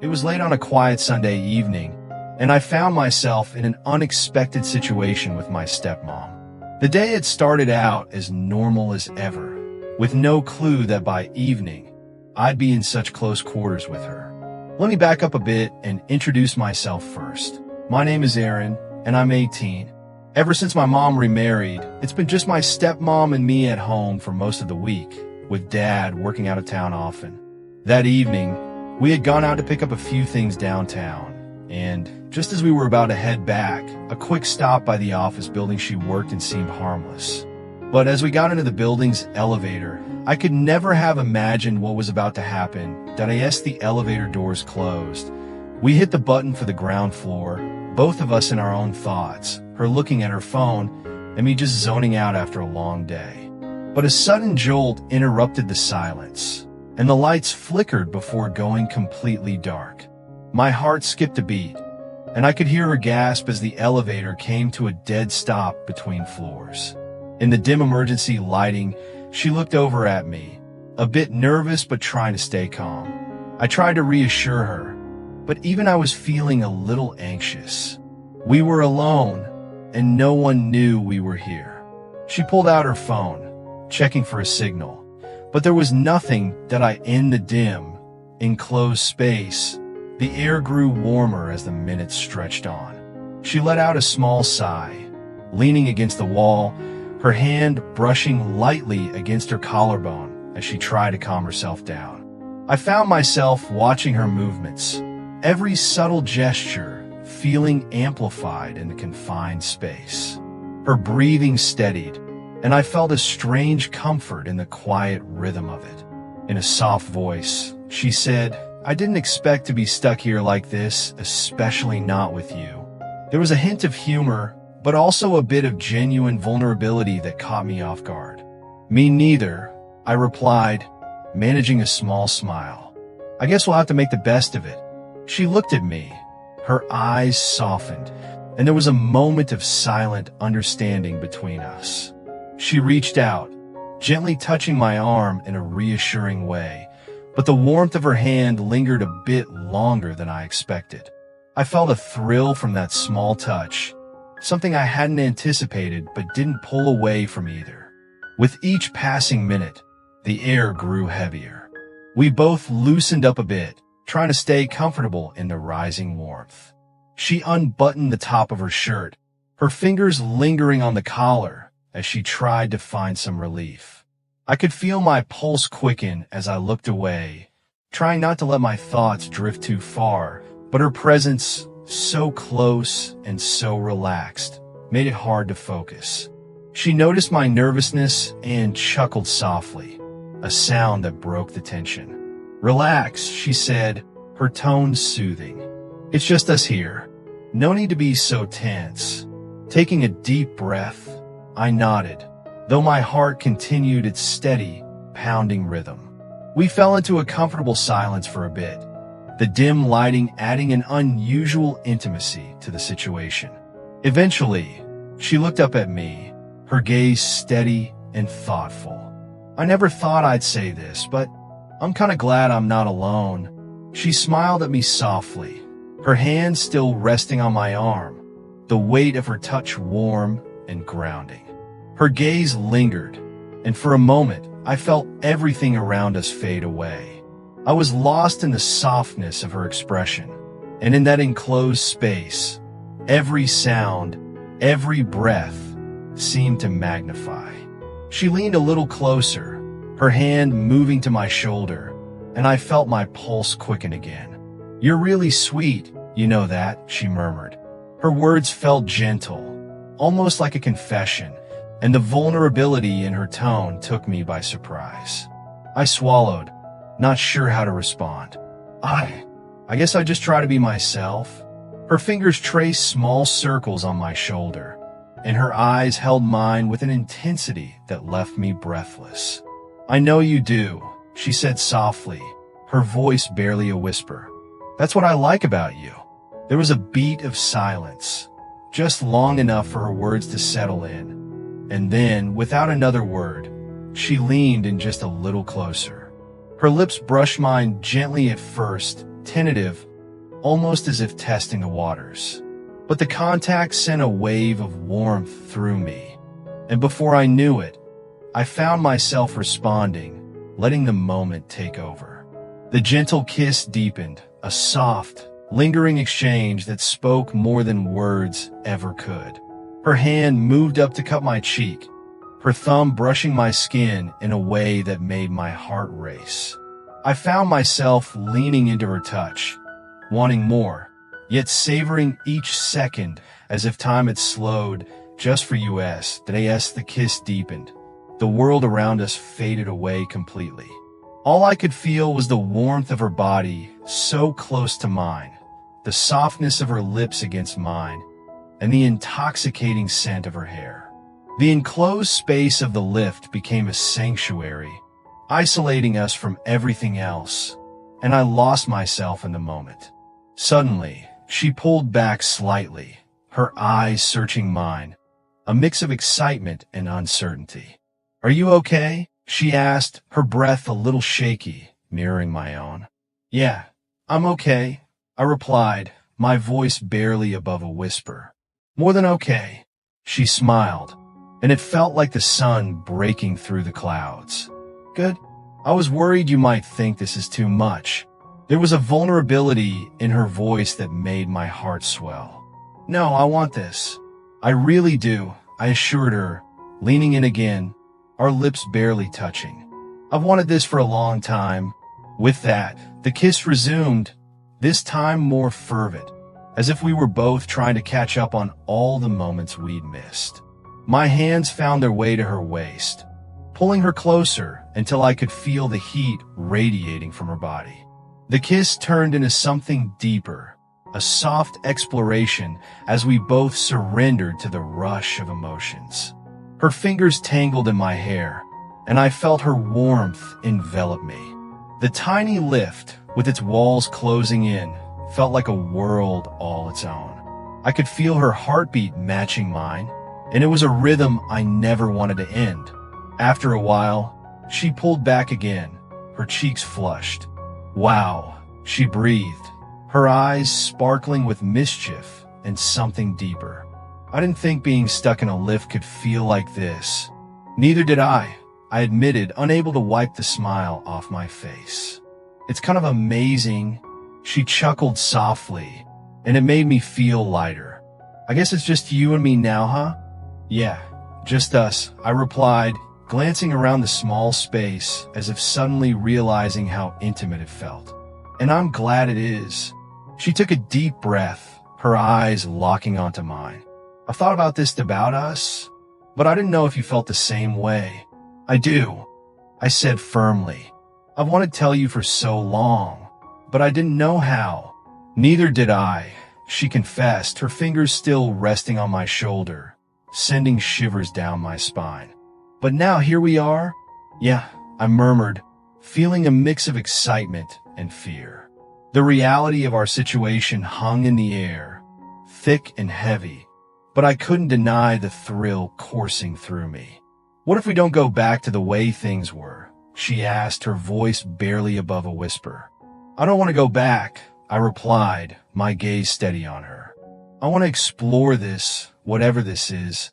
It was late on a quiet Sunday evening, and I found myself in an unexpected situation with my stepmom. The day had started out as normal as ever, with no clue that by evening, I'd be in such close quarters with her. Let me back up a bit and introduce myself first. My name is Aaron, and I'm 18. Ever since my mom remarried, it's been just my stepmom and me at home for most of the week, with Dad working out of town often. That evening, we had gone out to pick up a few things downtown, and just as we were about to head back, a quick stop by the office building she worked in seemed harmless. But as we got into the building's elevator, I could never have imagined what was about to happen that as the elevator doors closed. We hit the button for the ground floor, both of us in our own thoughts, her looking at her phone, and me just zoning out after a long day. But a sudden jolt interrupted the silence, and the lights flickered before going completely dark. My heart skipped a beat, and I could hear her gasp as the elevator came to a dead stop between floors. In the dim emergency lighting, she looked over at me, a bit nervous but trying to stay calm. I tried to reassure her, but even I was feeling a little anxious. We were alone, and no one knew we were here. She pulled out her phone, checking for a signal, but there was nothing in the dim, enclosed space. The air grew warmer as the minutes stretched on. She let out a small sigh, leaning against the wall, her hand brushing lightly against her collarbone as she tried to calm herself down. I found myself watching her movements, every subtle gesture feeling amplified in the confined space. Her breathing steadied, and I felt a strange comfort in the quiet rhythm of it. In a soft voice, she said, "I didn't expect to be stuck here like this, especially not with you." There was a hint of humor, but also a bit of genuine vulnerability that caught me off guard. "Me neither," I replied, managing a small smile. "I guess we'll have to make the best of it." She looked at me, her eyes softened, and there was a moment of silent understanding between us. She reached out, gently touching my arm in a reassuring way, but the warmth of her hand lingered a bit longer than I expected. I felt a thrill from that small touch, something I hadn't anticipated but didn't pull away from either. With each passing minute, the air grew heavier. We both loosened up a bit, trying to stay comfortable in the rising warmth. She unbuttoned the top of her shirt, her fingers lingering on the collar as she tried to find some relief. I could feel my pulse quicken as I looked away, trying not to let my thoughts drift too far, but her presence, so close and so relaxed, made it hard to focus. She noticed my nervousness and chuckled softly, a sound that broke the tension. "Relax," she said, her tone soothing. "It's just us here. No need to be so tense." Taking a deep breath, I nodded, though my heart continued its steady, pounding rhythm. We fell into a comfortable silence for a bit, the dim lighting adding an unusual intimacy to the situation. Eventually, she looked up at me, her gaze steady and thoughtful. "I never thought I'd say this, but I'm kinda glad I'm not alone." She smiled at me softly, her hand still resting on my arm, the weight of her touch warm and grounding. Her gaze lingered, and for a moment, I felt everything around us fade away. I was lost in the softness of her expression, and in that enclosed space, every sound, every breath seemed to magnify. She leaned a little closer, her hand moving to my shoulder, and I felt my pulse quicken again. "You're really sweet, you know that," she murmured. Her words felt gentle, almost like a confession, and the vulnerability in her tone took me by surprise. I swallowed, not sure how to respond. I guess I just try to be myself." Her fingers traced small circles on my shoulder, and her eyes held mine with an intensity that left me breathless. "I know you do," she said softly, her voice barely a whisper. "That's what I like about you." There was a beat of silence, just long enough for her words to settle in. And then, without another word, she leaned in just a little closer. Her lips brushed mine gently at first, tentative, almost as if testing the waters. But the contact sent a wave of warmth through me, and before I knew it, I found myself responding, letting the moment take over. The gentle kiss deepened, a soft, lingering exchange that spoke more than words ever could. Her hand moved up to cup my cheek, her thumb brushing my skin in a way that made my heart race. I found myself leaning into her touch, wanting more, yet savoring each second as if time had slowed just for us. The kiss deepened. The world around us faded away completely. All I could feel was the warmth of her body so close to mine, the softness of her lips against mine, and the intoxicating scent of her hair. The enclosed space of the lift became a sanctuary, isolating us from everything else, and I lost myself in the moment. Suddenly, she pulled back slightly, her eyes searching mine, a mix of excitement and uncertainty. "Are you okay?" she asked, her breath a little shaky, mirroring my own. "Yeah, I'm okay," I replied, my voice barely above a whisper. "More than okay." She smiled, and it felt like the sun breaking through the clouds. "Good. I was worried you might think this is too much." There was a vulnerability in her voice that made my heart swell. "No, I want this. I really do," I assured her, leaning in again, our lips barely touching. "I've wanted this for a long time." With that, the kiss resumed, this time more fervent, as if we were both trying to catch up on all the moments we'd missed. My hands found their way to her waist, pulling her closer until I could feel the heat radiating from her body. The kiss turned into something deeper, a soft exploration as we both surrendered to the rush of emotions. Her fingers tangled in my hair, and I felt her warmth envelop me. The tiny lift, with its walls closing in, felt like a world all its own. I could feel her heartbeat matching mine, and it was a rhythm I never wanted to end. After a while, she pulled back again, her cheeks flushed. "Wow," she breathed, her eyes sparkling with mischief and something deeper. I didn't think being stuck in a lift could feel like this. Neither did I admitted, unable to wipe the smile off my face. "It's kind of amazing," she chuckled softly, and it made me feel lighter. "I guess it's just you and me now, huh?" "Yeah, just us," I replied, glancing around the small space as if suddenly realizing how intimate it felt. "And I'm glad it is." She took a deep breath, her eyes locking onto mine. "I've thought about this about us, but I didn't know if you felt the same way." "I do," I said firmly. "I've wanted to tell you for so long, but I didn't know how." "Neither did I," she confessed, her fingers still resting on my shoulder, sending shivers down my spine. "But now here we are." "Yeah," I murmured, feeling a mix of excitement and fear. The reality of our situation hung in the air, thick and heavy, but I couldn't deny the thrill coursing through me. "What if we don't go back to the way things were?" she asked, her voice barely above a whisper. "I don't want to go back," I replied, my gaze steady on her. "I want to explore this, whatever this is."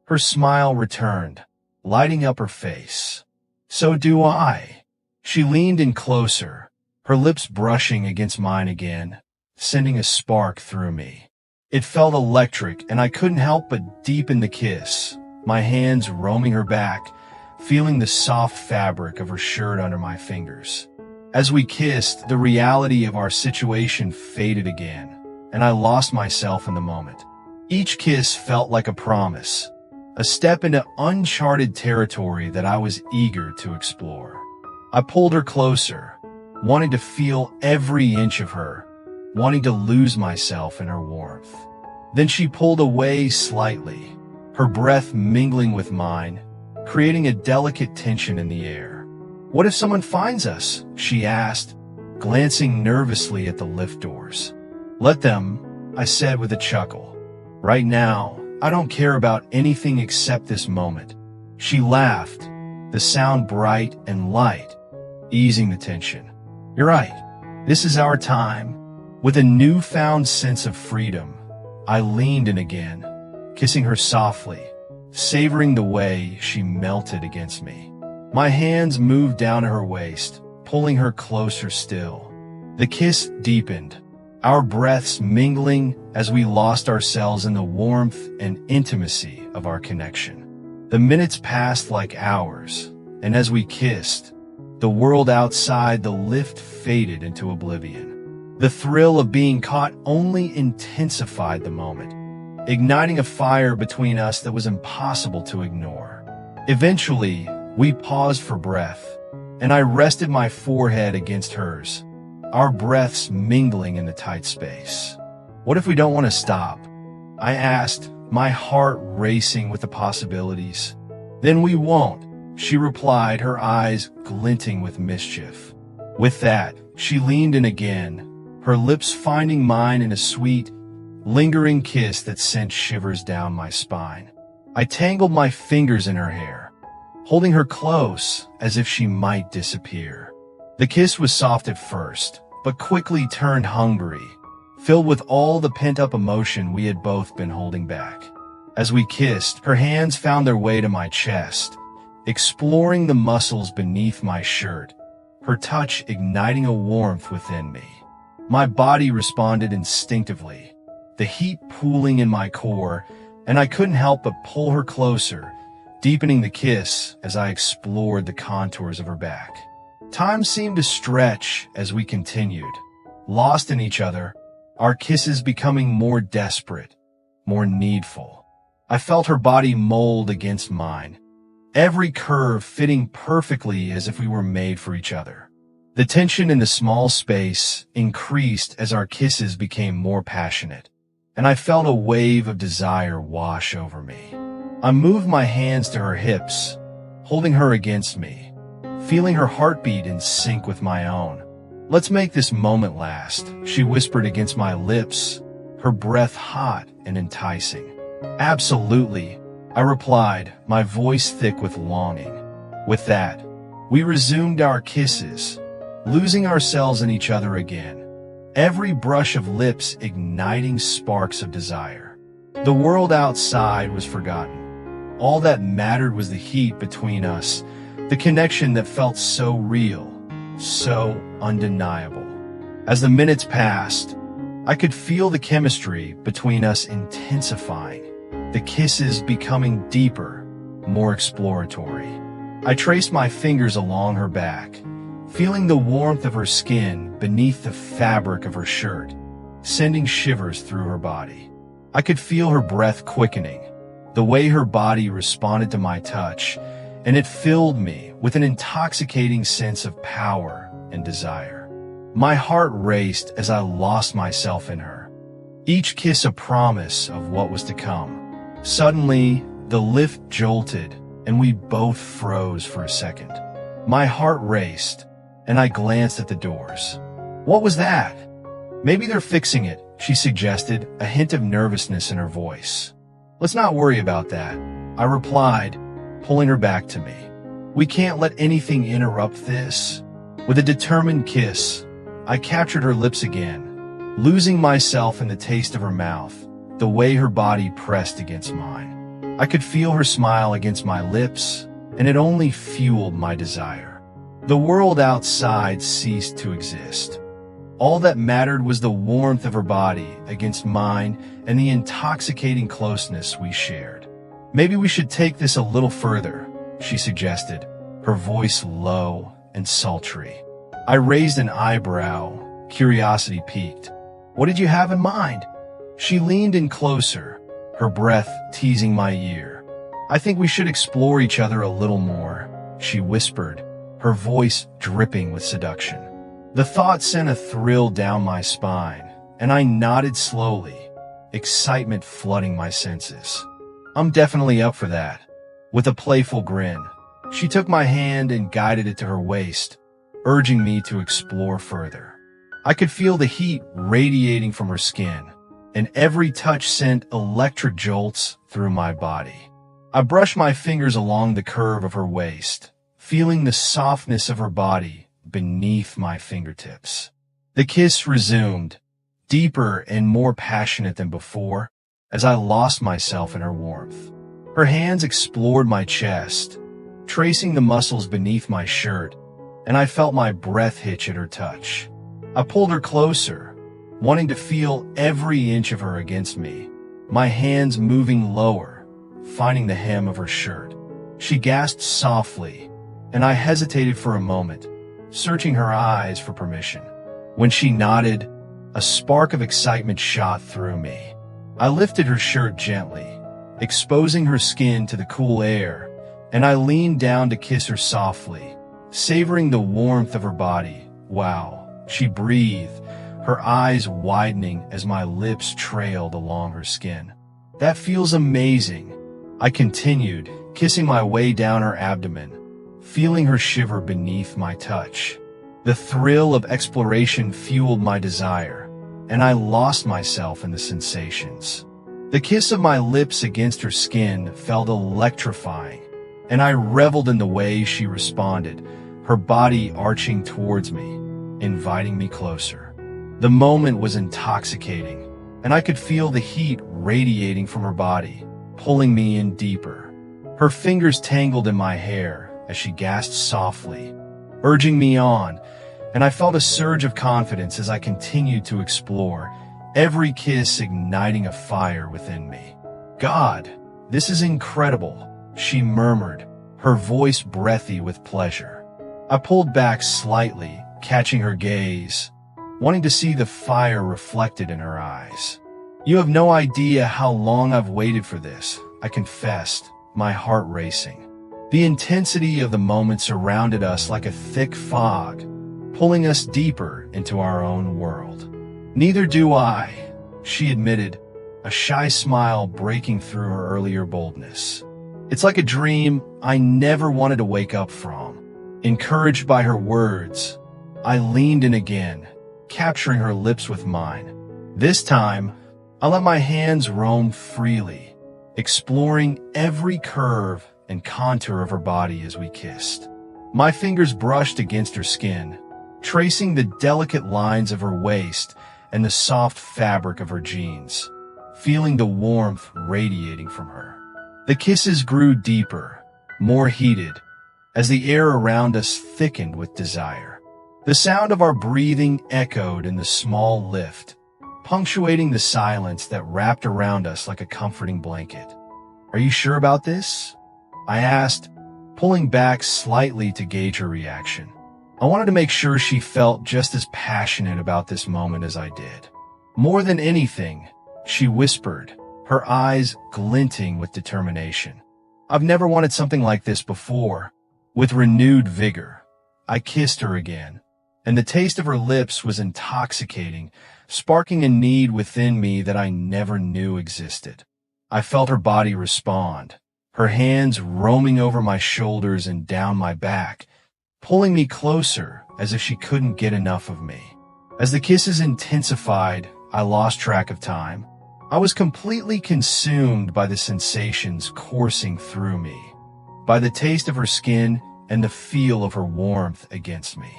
Her smile returned, lighting up her face. "So do I." She leaned in closer, her lips brushing against mine again, sending a spark through me. It felt electric, and I couldn't help but deepen the kiss, my hands roaming her back, feeling the soft fabric of her shirt under my fingers. As we kissed, the reality of our situation faded again, and I lost myself in the moment. Each kiss felt like a promise, a step into uncharted territory that I was eager to explore. I pulled her closer, wanting to feel every inch of her, wanting to lose myself in her warmth. Then she pulled away slightly, her breath mingling with mine, creating a delicate tension in the air. "What if someone finds us?" she asked, glancing nervously at the lift doors. "Let them," I said with a chuckle. "Right now, I don't care about anything except this moment." She laughed, the sound bright and light, easing the tension. "You're right. This is our time. With a newfound sense of freedom, I leaned in again, kissing her softly, savoring the way she melted against me. My hands moved down to her waist, pulling her closer still. The kiss deepened, our breaths mingling as we lost ourselves in the warmth and intimacy of our connection. The minutes passed like hours, and as we kissed, the world outside the lift faded into oblivion. The thrill of being caught only intensified the moment, igniting a fire between us that was impossible to ignore. Eventually, we paused for breath, and I rested my forehead against hers, our breaths mingling in the tight space. "What if we don't want to stop?" I asked, my heart racing with the possibilities. "Then we won't," she replied, her eyes glinting with mischief. With that, she leaned in again, her lips finding mine in a sweet, lingering kiss that sent shivers down my spine. I tangled my fingers in her hair, holding her close as if she might disappear. The kiss was soft at first, but quickly turned hungry, filled with all the pent-up emotion we had both been holding back. As we kissed, her hands found their way to my chest, exploring the muscles beneath my shirt, her touch igniting a warmth within me. My body responded instinctively, the heat pooling in my core, and I couldn't help but pull her closer, deepening the kiss as I explored the contours of her back. Time seemed to stretch as we continued, lost in each other, our kisses becoming more desperate, more needful. I felt her body mold against mine, every curve fitting perfectly as if we were made for each other. The tension in the small space increased as our kisses became more passionate, and I felt a wave of desire wash over me. I moved my hands to her hips, holding her against me, feeling her heartbeat in sync with my own. "Let's make this moment last," she whispered against my lips, her breath hot and enticing. "Absolutely," I replied, my voice thick with longing. With that, we resumed our kisses, losing ourselves in each other again, every brush of lips igniting sparks of desire. The world outside was forgotten. All that mattered was the heat between us, the connection that felt so real, so undeniable. As the minutes passed, I could feel the chemistry between us intensifying, the kisses becoming deeper, more exploratory. I traced my fingers along her back, feeling the warmth of her skin beneath the fabric of her shirt, sending shivers through her body. I could feel her breath quickening, the way her body responded to my touch, and it filled me with an intoxicating sense of power and desire. My heart raced as I lost myself in her, each kiss a promise of what was to come. Suddenly, the lift jolted, and we both froze for a second. My heart raced, and I glanced at the doors. "What was that?" "Maybe they're fixing it," she suggested, a hint of nervousness in her voice. "Let's not worry about that," I replied, pulling her back to me. "We can't let anything interrupt this." With a determined kiss, I captured her lips again, losing myself in the taste of her mouth, the way her body pressed against mine. I could feel her smile against my lips, and it only fueled my desire. The world outside ceased to exist. All that mattered was the warmth of her body against mine and the intoxicating closeness we shared. "Maybe we should take this a little further," she suggested, her voice low and sultry. I raised an eyebrow, curiosity piqued. "What did you have in mind?" She leaned in closer, her breath teasing my ear. "I think we should explore each other a little more," she whispered, her voice dripping with seduction. The thought sent a thrill down my spine, and I nodded slowly, excitement flooding my senses. "I'm definitely up for that." With a playful grin, she took my hand and guided it to her waist, urging me to explore further. I could feel the heat radiating from her skin, and every touch sent electric jolts through my body. I brushed my fingers along the curve of her waist, feeling the softness of her body beneath my fingertips. The kiss resumed, deeper and more passionate than before, as I lost myself in her warmth. Her hands explored my chest, tracing the muscles beneath my shirt, and I felt my breath hitch at her touch. I pulled her closer, wanting to feel every inch of her against me, my hands moving lower, finding the hem of her shirt. She gasped softly, and I hesitated for a moment, searching her eyes for permission. When she nodded, a spark of excitement shot through me. I lifted her shirt gently, exposing her skin to the cool air, and I leaned down to kiss her softly, savoring the warmth of her body. Wow, she breathed, her eyes widening as my lips trailed along her skin. That feels amazing, I continued, kissing my way down her abdomen, feeling her shiver beneath my touch. The thrill of exploration fueled my desire, and I lost myself in the sensations. The kiss of my lips against her skin felt electrifying, and I reveled in the way she responded, her body arching towards me, inviting me closer. The moment was intoxicating, and I could feel the heat radiating from her body, pulling me in deeper. Her fingers tangled in my hair as she gasped softly, urging me on, and I felt a surge of confidence as I continued to explore, every kiss igniting a fire within me. God, this is incredible, she murmured, her voice breathy with pleasure. I pulled back slightly, catching her gaze, wanting to see the fire reflected in her eyes. You have no idea how long I've waited for this, I confessed, my heart racing. The intensity of the moment surrounded us like a thick fog, pulling us deeper into our own world. Neither do I, she admitted, a shy smile breaking through her earlier boldness. It's like a dream I never wanted to wake up from. Encouraged by her words, I leaned in again, capturing her lips with mine. This time, I let my hands roam freely, exploring every curve and contour of her body as we kissed. My fingers brushed against her skin, tracing the delicate lines of her waist and the soft fabric of her jeans, feeling the warmth radiating from her. The kisses grew deeper, more heated, as the air around us thickened with desire. The sound of our breathing echoed in the small lift, punctuating the silence that wrapped around us like a comforting blanket. Are you sure about this? I asked, pulling back slightly to gauge her reaction. I wanted to make sure she felt just as passionate about this moment as I did. More than anything, she whispered, her eyes glinting with determination. I've never wanted something like this before. With renewed vigor, I kissed her again, and the taste of her lips was intoxicating, sparking a need within me that I never knew existed. I felt her body respond, her hands roaming over my shoulders and down my back, pulling me closer as if she couldn't get enough of me. As the kisses intensified, I lost track of time. I was completely consumed by the sensations coursing through me, by the taste of her skin and the feel of her warmth against me.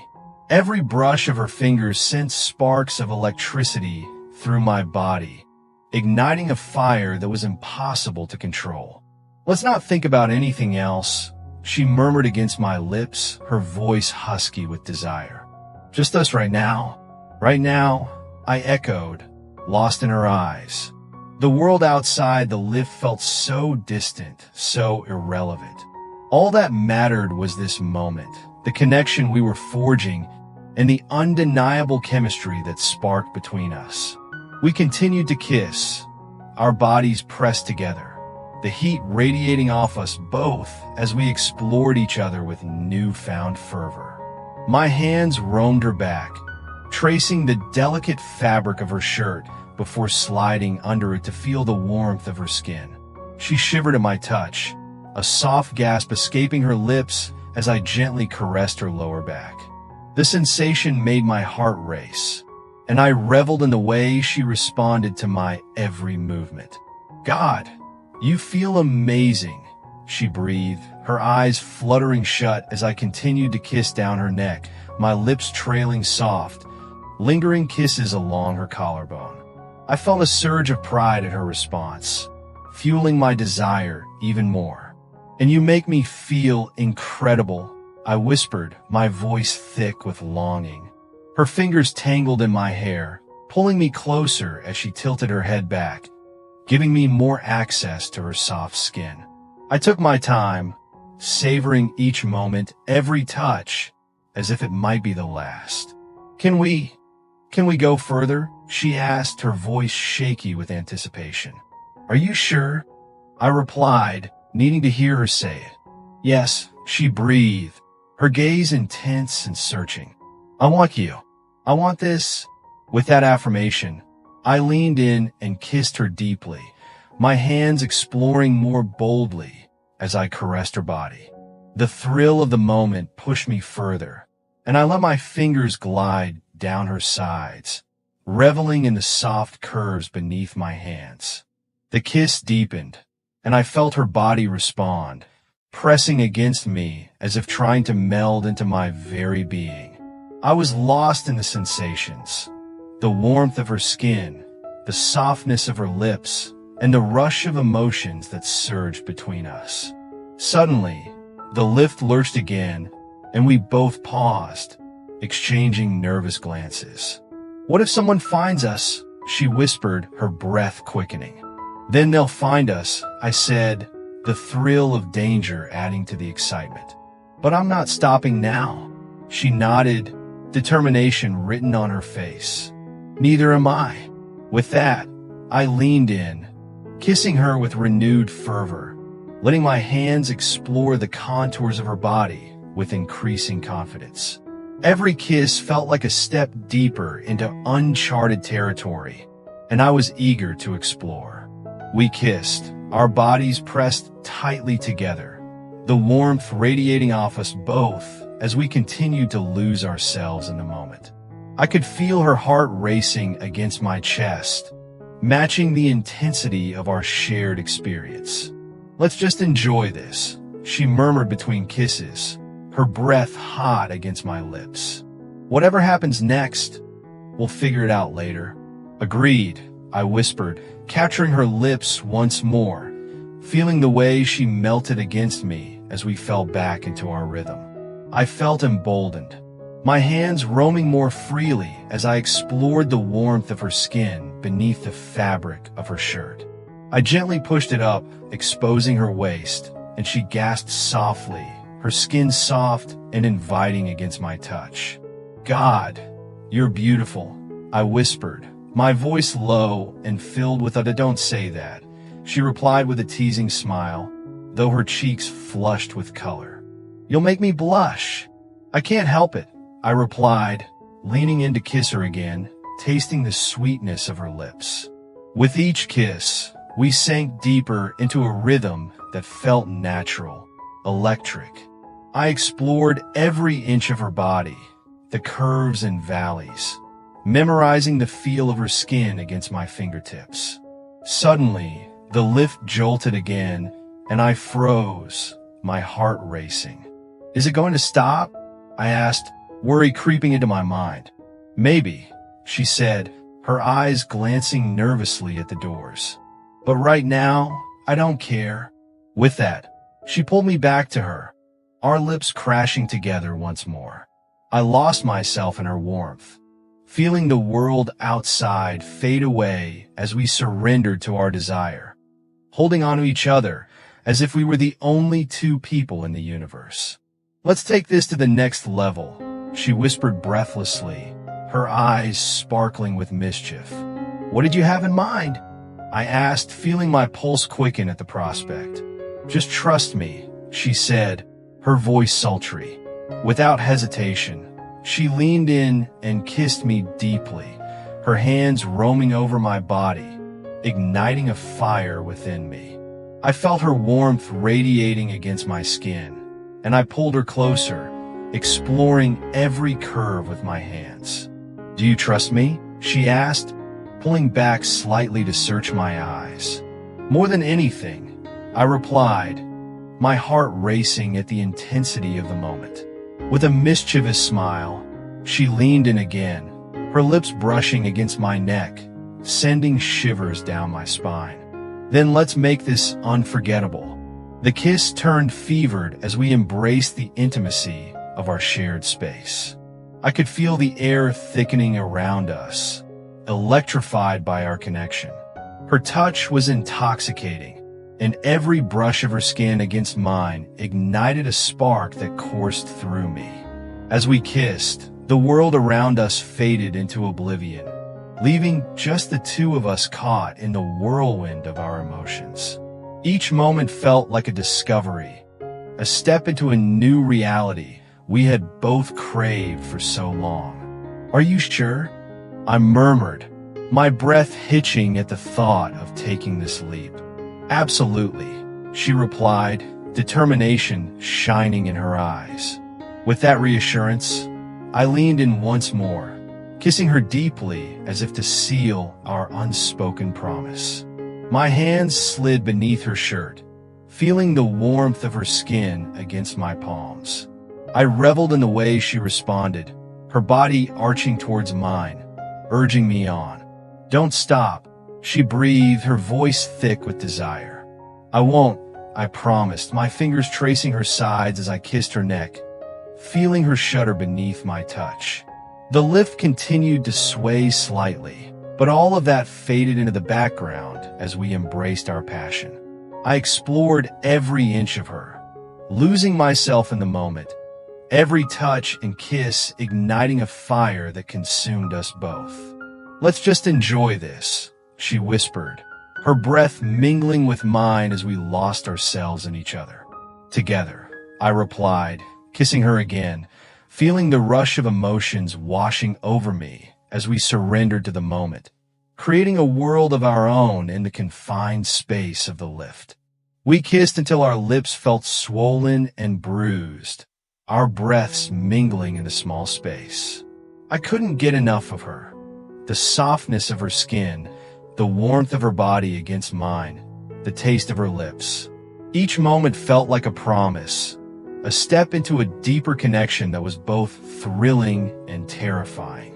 Every brush of her fingers sent sparks of electricity through my body, igniting a fire that was impossible to control. Let's not think about anything else, she murmured against my lips, her voice husky with desire. Just us right now. Right now, I echoed, lost in her eyes. The world outside the lift felt so distant, so irrelevant. All that mattered was this moment, the connection we were forging, and the undeniable chemistry that sparked between us. We continued to kiss, our bodies pressed together, the heat radiating off us both as we explored each other with newfound fervor. My hands roamed her back, tracing the delicate fabric of her shirt before sliding under it to feel the warmth of her skin. She shivered at my touch, a soft gasp escaping her lips as I gently caressed her lower back. The sensation made my heart race, and I reveled in the way she responded to my every movement. God, you feel amazing, she breathed, her eyes fluttering shut as I continued to kiss down her neck, my lips trailing soft, lingering kisses along her collarbone. I felt a surge of pride at her response, fueling my desire even more. "And you make me feel incredible," I whispered, my voice thick with longing. Her fingers tangled in my hair, pulling me closer as she tilted her head back, giving me more access to her soft skin. I took my time, savoring each moment, every touch, as if it might be the last. Can we go further?" she asked, her voice shaky with anticipation. "Are you sure?" I replied, needing to hear her say it. "Yes," she breathed, her gaze intense and searching. "I want you. I want this." With that affirmation, I leaned in and kissed her deeply, my hands exploring more boldly as I caressed her body. The thrill of the moment pushed me further, and I let my fingers glide down her sides, reveling in the soft curves beneath my hands. The kiss deepened, and I felt her body respond, pressing against me as if trying to meld into my very being. I was lost in the sensations, the warmth of her skin, the softness of her lips, and the rush of emotions that surged between us. Suddenly, the lift lurched again, and we both paused, exchanging nervous glances. "What if someone finds us?" she whispered, her breath quickening. "Then they'll find us," I said, the thrill of danger adding to the excitement. "But I'm not stopping now." She nodded, determination written on her face. "Neither am I." With that, I leaned in, kissing her with renewed fervor, letting my hands explore the contours of her body with increasing confidence. Every kiss felt like a step deeper into uncharted territory, and I was eager to explore. We kissed, our bodies pressed tightly together, the warmth radiating off us both as we continued to lose ourselves in the moment. I could feel her heart racing against my chest, matching the intensity of our shared experience. "Let's just enjoy this," she murmured between kisses, her breath hot against my lips. "Whatever happens next, we'll figure it out later." "Agreed," I whispered, capturing her lips once more, feeling the way she melted against me as we fell back into our rhythm. I felt emboldened, my hands roaming more freely as I explored the warmth of her skin beneath the fabric of her shirt. I gently pushed it up, exposing her waist, and she gasped softly, her skin soft and inviting against my touch. "God, you're beautiful," I whispered, my voice low and filled with a "don't say that." She replied with a teasing smile, though her cheeks flushed with color. "You'll make me blush." "I can't help it," I replied, leaning in to kiss her again, tasting the sweetness of her lips. With each kiss, we sank deeper into a rhythm that felt natural, electric. I explored every inch of her body, the curves and valleys, memorizing the feel of her skin against my fingertips. Suddenly, the lift jolted again, and I froze, my heart racing. "Is it going to stop?" I asked, worry creeping into my mind. "Maybe," she said, her eyes glancing nervously at the doors. "But right now, I don't care." With that, she pulled me back to her, our lips crashing together once more. I lost myself in her warmth, feeling the world outside fade away as we surrendered to our desire, holding on to each other as if we were the only two people in the universe. "Let's take this to the next level," she whispered breathlessly, her eyes sparkling with mischief. "What did you have in mind?" I asked, feeling my pulse quicken at the prospect. "Just trust me," she said, her voice sultry. Without hesitation, she leaned in and kissed me deeply, her hands roaming over my body, igniting a fire within me. I felt her warmth radiating against my skin, and I pulled her closer, exploring every curve with my hands. "Do you trust me?" she asked, pulling back slightly to search my eyes. "More than anything," I replied, my heart racing at the intensity of the moment. With a mischievous smile, she leaned in again, her lips brushing against my neck, sending shivers down my spine. Then let's make this unforgettable. The kiss turned fevered as we embraced the intimacy of our shared space. I could feel the air thickening around us, electrified by our connection. Her touch was intoxicating, and every brush of her skin against mine ignited a spark that coursed through me. As we kissed, the world around us faded into oblivion, leaving just the two of us caught in the whirlwind of our emotions. Each moment felt like a discovery, a step into a new reality we had both craved for so long. "Are you sure?" I murmured, my breath hitching at the thought of taking this leap. "Absolutely," she replied, determination shining in her eyes. With that reassurance, I leaned in once more, kissing her deeply as if to seal our unspoken promise. My hands slid beneath her shirt, feeling the warmth of her skin against my palms. I reveled in the way she responded, her body arching towards mine, urging me on. "Don't stop," she breathed, her voice thick with desire. "I won't," I promised, my fingers tracing her sides as I kissed her neck, feeling her shudder beneath my touch. The lift continued to sway slightly, but all of that faded into the background as we embraced our passion. I explored every inch of her, losing myself in the moment, every touch and kiss igniting a fire that consumed us both. "Let's just enjoy this," she whispered, her breath mingling with mine as we lost ourselves in each other. "Together," I replied, kissing her again, feeling the rush of emotions washing over me as we surrendered to the moment, creating a world of our own in the confined space of the lift. We kissed until our lips felt swollen and bruised, our breaths mingling in the small space. I couldn't get enough of her. The softness of her skin, the warmth of her body against mine, the taste of her lips. Each moment felt like a promise, a step into a deeper connection that was both thrilling and terrifying.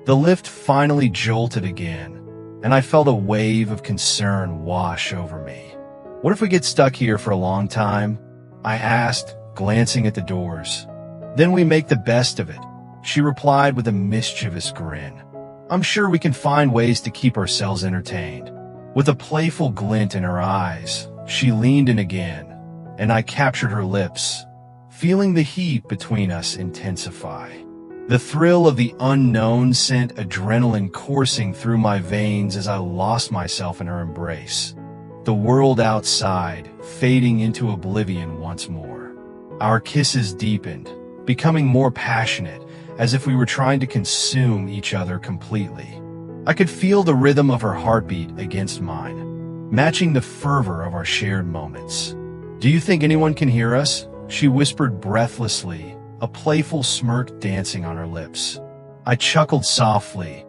The lift finally jolted again, and I felt a wave of concern wash over me. "What if we get stuck here for a long time?" I asked, glancing at the doors. "Then we make the best of it," she replied with a mischievous grin. "I'm sure we can find ways to keep ourselves entertained." With a playful glint in her eyes, she leaned in again, and I captured her lips, feeling the heat between us intensify. The thrill of the unknown sent adrenaline coursing through my veins as I lost myself in her embrace. The world outside fading into oblivion once more. Our kisses deepened, becoming more passionate, as if we were trying to consume each other completely. I could feel the rhythm of her heartbeat against mine, matching the fervor of our shared moments. "Do you think anyone can hear us?" she whispered breathlessly, a playful smirk dancing on her lips. I chuckled softly,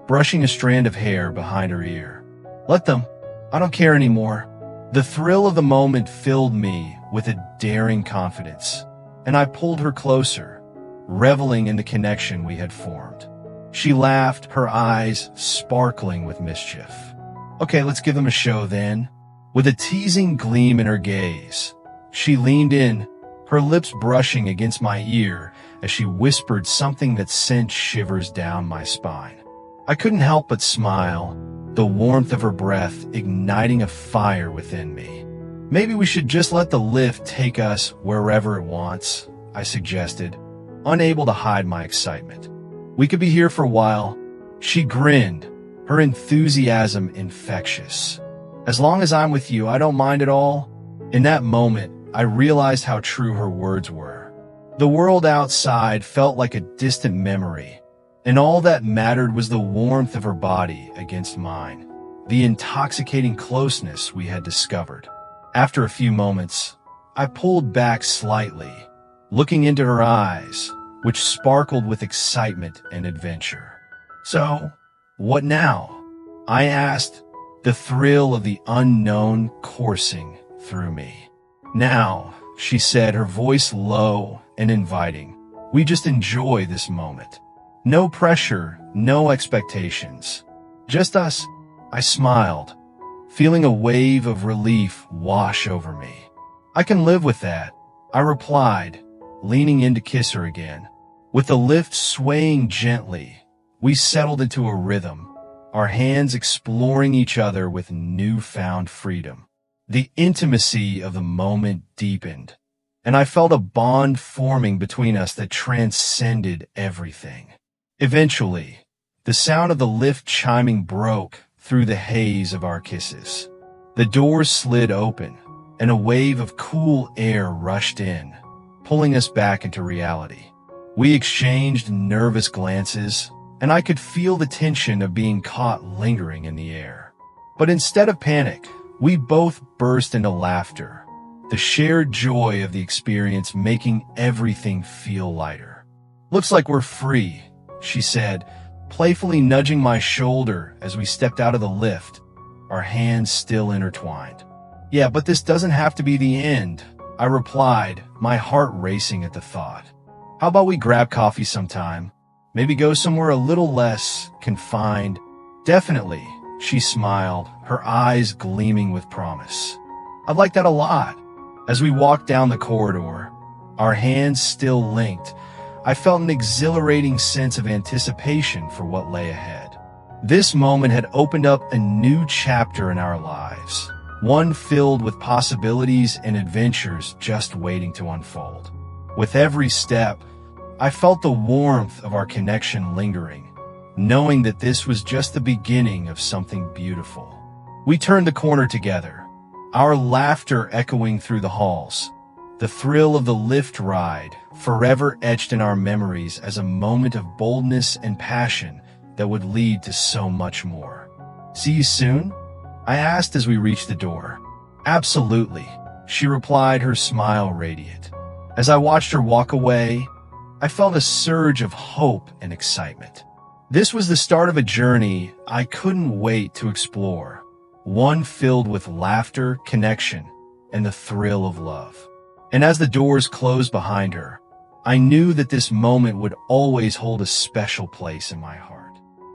brushing a strand of hair behind her ear. "Let them. I don't care anymore." The thrill of the moment filled me with a daring confidence, and I pulled her closer, reveling in the connection we had formed. She laughed, her eyes sparkling with mischief. "Okay, let's give them a show then." With a teasing gleam in her gaze, she leaned in, her lips brushing against my ear as she whispered something that sent shivers down my spine. I couldn't help but smile, the warmth of her breath igniting a fire within me. "Maybe we should just let the lift take us wherever it wants," I suggested, unable to hide my excitement. "We could be here for a while." She grinned, her enthusiasm infectious. "As long as I'm with you, I don't mind at all." In that moment, I realized how true her words were. The world outside felt like a distant memory, and all that mattered was the warmth of her body against mine, the intoxicating closeness we had discovered. After a few moments, I pulled back slightly, looking into her eyes, which sparkled with excitement and adventure. "So, what now?" I asked, the thrill of the unknown coursing through me. "Now," she said, her voice low and inviting, "we just enjoy this moment. No pressure, no expectations. Just us. I smiled, feeling a wave of relief wash over me. I can live with that, I replied, leaning in to kiss her again. With the lift swaying gently, we settled into a rhythm, our hands exploring each other with newfound freedom. The intimacy of the moment deepened, and I felt a bond forming between us that transcended everything. Eventually, the sound of the lift chiming broke through the haze of our kisses. The doors slid open, and a wave of cool air rushed in, pulling us back into reality. We exchanged nervous glances, and I could feel the tension of being caught lingering in the air. But instead of panic, we both burst into laughter, the shared joy of the experience making everything feel lighter. "Looks like we're free," she said, playfully nudging my shoulder as we stepped out of the lift, our hands still intertwined. "Yeah, but this doesn't have to be the end," I replied, my heart racing at the thought. "How about we grab coffee sometime? Maybe go somewhere a little less confined?" "Definitely," she smiled, her eyes gleaming with promise. "I'd like that a lot." As we walked down the corridor, our hands still linked, I felt an exhilarating sense of anticipation for what lay ahead. This moment had opened up a new chapter in our lives, one filled with possibilities and adventures just waiting to unfold. With every step, I felt the warmth of our connection lingering, knowing that this was just the beginning of something beautiful. We turned the corner together, our laughter echoing through the halls, the thrill of the lift ride forever etched in our memories as a moment of boldness and passion that would lead to so much more. "See you soon?" I asked as we reached the door. "Absolutely," she replied, her smile radiant. As I watched her walk away, I felt a surge of hope and excitement. This was the start of a journey I couldn't wait to explore, one filled with laughter, connection, and the thrill of love. And as the doors closed behind her, I knew that this moment would always hold a special place in my heart.